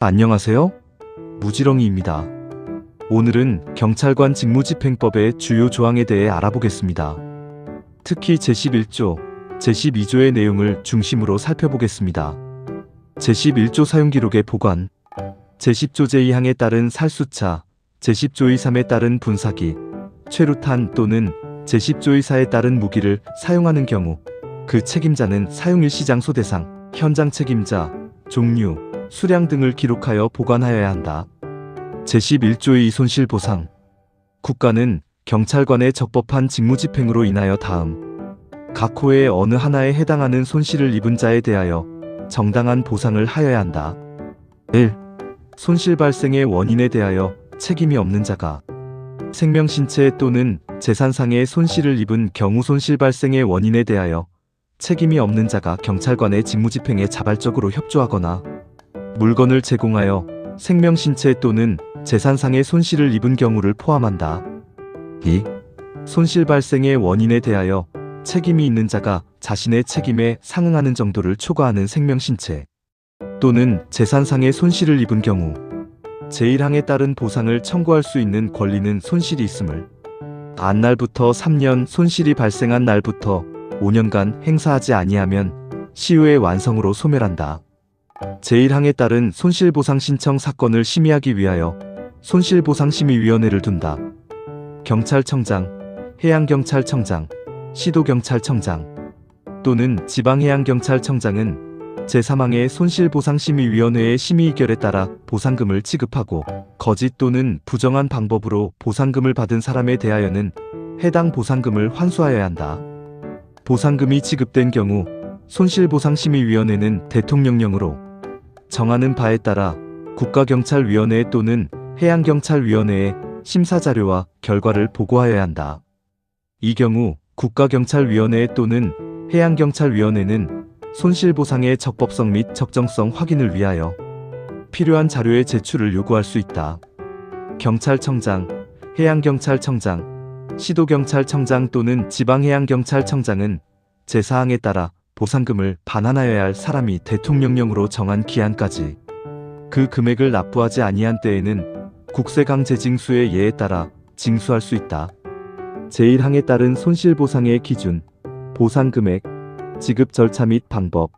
안녕하세요. 무지렁이입니다. 오늘은 경찰관 직무집행법의 주요 조항에 대해 알아보겠습니다. 특히 제11조, 제12조의 내용을 중심으로 살펴보겠습니다. 제11조 사용기록의 보관, 제10조 제2항에 따른 살수차, 제10조 의3에 따른 분사기, 최루탄 또는 제10조 의4에 따른 무기를 사용하는 경우 그 책임자는 사용일시장소 대상, 현장 책임자, 종류, 수량 등을 기록하여 보관하여야 한다. 제11조의 손실보상. 국가는 경찰관의 적법한 직무집행으로 인하여 다음 각 호의 어느 하나에 해당하는 손실을 입은 자에 대하여 정당한 보상을 하여야 한다. 1. 손실 발생의 원인에 대하여 책임이 없는 자가 생명, 신체 또는 재산상의 손실을 입은 경우 손실 발생의 원인에 대하여 책임이 없는 자가 경찰관의 직무집행에 자발적으로 협조하거나 물건을 제공하여 생명, 신체 또는 재산상의 손실을 입은 경우를 포함한다. 2. 손실 발생의 원인에 대하여 책임이 있는 자가 자신의 책임에 상응하는 정도를 초과하는 생명, 신체 또는 재산상의 손실을 입은 경우 제1항에 따른 보상을 청구할 수 있는 권리는 손실이 있음을 안 날부터 3년, 손실이 발생한 날부터 5년간 행사하지 아니하면 시효의 완성으로 소멸한다. 제1항에 따른 손실보상 신청 사건을 심의하기 위하여 손실보상심의위원회를 둔다. 경찰청장, 해양경찰청장, 시도경찰청장 또는 지방해양경찰청장은 제3항의 손실보상심의위원회의 심의 의결에 따라 보상금을 지급하고 거짓 또는 부정한 방법으로 보상금을 받은 사람에 대하여는 해당 보상금을 환수하여야 한다. 보상금이 지급된 경우 손실보상심의위원회는 대통령령으로 정하는 바에 따라 국가경찰위원회 또는 해양경찰위원회에 심사자료와 결과를 보고하여야 한다. 이 경우 국가경찰위원회 또는 해양경찰위원회는 손실보상의 적법성 및 적정성 확인을 위하여 필요한 자료의 제출을 요구할 수 있다. 경찰청장, 해양경찰청장, 시도경찰청장 또는 지방해양경찰청장은 제4항에 따라 보상금을 반환하여야 할 사람이 대통령령으로 정한 기한까지 그 금액을 납부하지 아니한 때에는 국세강제징수의 예에 따라 징수할 수 있다. 제1항에 따른 손실보상의 기준, 보상금액, 지급 절차 및 방법,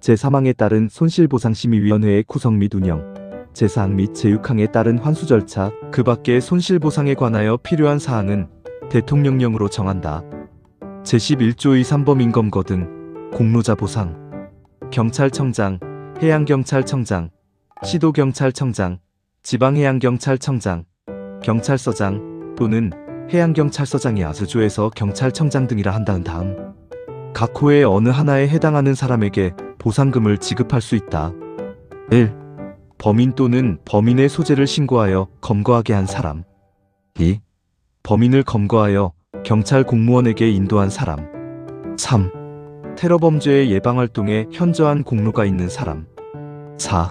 제3항에 따른 손실보상심의위원회의 구성 및 운영, 제4항 및 제6항에 따른 환수 절차, 그 밖의 손실보상에 관하여 필요한 사항은 대통령령으로 정한다. 제11조의 3범 인검거 등 공로자 보상. 경찰청장, 해양경찰청장, 시도경찰청장, 지방해양경찰청장, 경찰서장 또는 해양경찰서장이 아수조에서 경찰청장 등이라 한다는 다음 각 호의 어느 하나에 해당하는 사람에게 보상금을 지급할 수 있다. 1. 범인 또는 범인의 소재를 신고하여 검거하게 한 사람. 2. 범인을 검거하여 경찰 공무원에게 인도한 사람. 3. 테러범죄의 예방활동에 현저한 공로가 있는 사람. 4.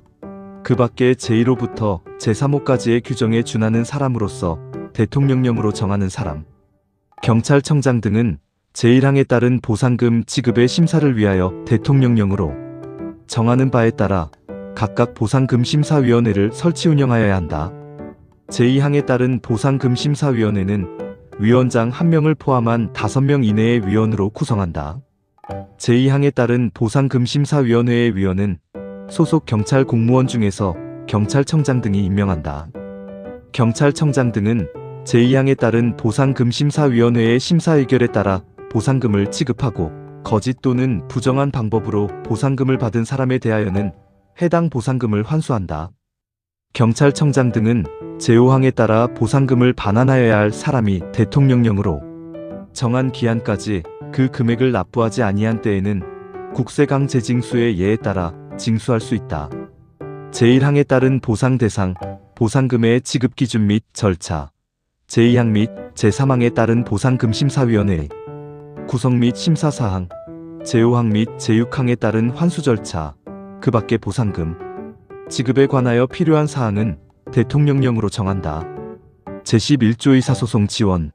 그 밖에 제1호부터 제3호까지의 규정에 준하는 사람으로서 대통령령으로 정하는 사람. 경찰청장 등은 제1항에 따른 보상금 지급의 심사를 위하여 대통령령으로 정하는 바에 따라 각각 보상금심사위원회를 설치 운영하여야 한다. 제2항에 따른 보상금심사위원회는 위원장 1명을 포함한 5명 이내의 위원으로 구성한다. 제2항에 따른 보상금심사위원회의 위원은 소속 경찰 공무원 중에서 경찰청장 등이 임명한다. 경찰청장 등은 제2항에 따른 보상금심사위원회의 심사 의결에 따라 보상금을 지급하고 거짓 또는 부정한 방법으로 보상금을 받은 사람에 대하여는 해당 보상금을 환수한다. 경찰청장 등은 제5항에 따라 보상금을 반환하여야 할 사람이 대통령령으로 정한 기한까지 그 금액을 납부하지 아니한 때에는 국세강제징수의 예에 따라 징수할 수 있다. 제1항에 따른 보상 대상, 보상금의 지급 기준 및 절차, 제2항 및 제3항에 따른 보상금심사위원회의 구성 및 심사사항, 제5항 및 제6항에 따른 환수 절차, 그 밖의 보상금, 지급에 관하여 필요한 사항은 대통령령으로 정한다. 제11조의 사소송 지원.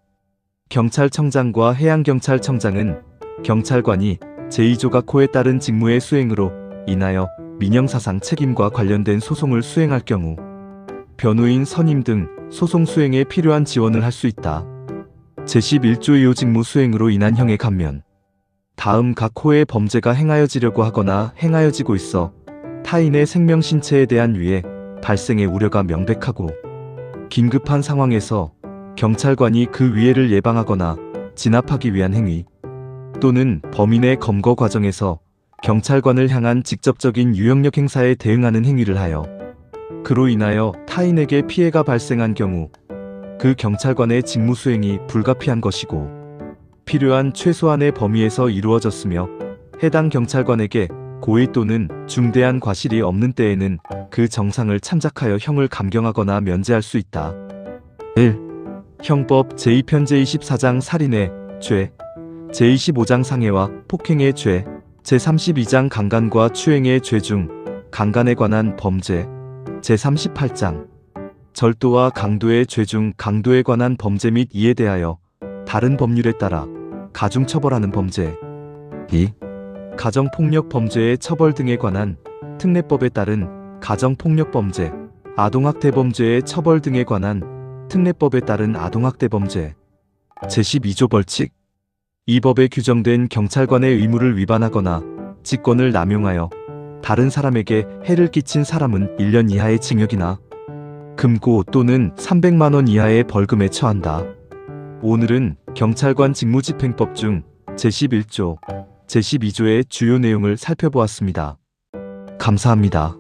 경찰청장과 해양경찰청장은 경찰관이 제2조 각 호에 따른 직무의 수행으로 인하여 민형사상 책임과 관련된 소송을 수행할 경우 변호인 선임 등 소송 수행에 필요한 지원을 할 수 있다. 제11조 2호 직무 수행으로 인한 형의 감면. 다음 각 호의 범죄가 행하여지려고 하거나 행하여지고 있어 타인의 생명 신체에 대한 위해 발생의 우려가 명백하고 긴급한 상황에서 경찰관이 그 위해를 예방하거나 진압하기 위한 행위 또는 범인의 검거 과정에서 경찰관을 향한 직접적인 유형력 행사에 대응하는 행위를 하여 그로 인하여 타인에게 피해가 발생한 경우 그 경찰관의 직무 수행이 불가피한 것이고 필요한 최소한의 범위에서 이루어졌으며 해당 경찰관에게 고의 또는 중대한 과실이 없는 때에는 그 정상을 참작하여 형을 감경하거나 면제할 수 있다. 1. 형법 제2편 제24장 살인의 죄, 제25장 상해와 폭행의 죄, 제32장 강간과 추행의 죄 중 강간에 관한 범죄, 제38장 절도와 강도의 죄 중 강도에 관한 범죄 및 이에 대하여 다른 법률에 따라 가중처벌하는 범죄. 2. 가정폭력 범죄의 처벌 등에 관한 특례법에 따른 가정폭력범죄, 아동학대범죄의 처벌 등에 관한 특례법에 따른 아동학대범죄. 제12조 벌칙. 이 법에 규정된 경찰관의 의무를 위반하거나 직권을 남용하여 다른 사람에게 해를 끼친 사람은 1년 이하의 징역이나 금고 또는 300만 원 이하의 벌금에 처한다. 오늘은 경찰관 직무집행법 중 제11조, 제12조의 주요 내용을 살펴보았습니다. 감사합니다.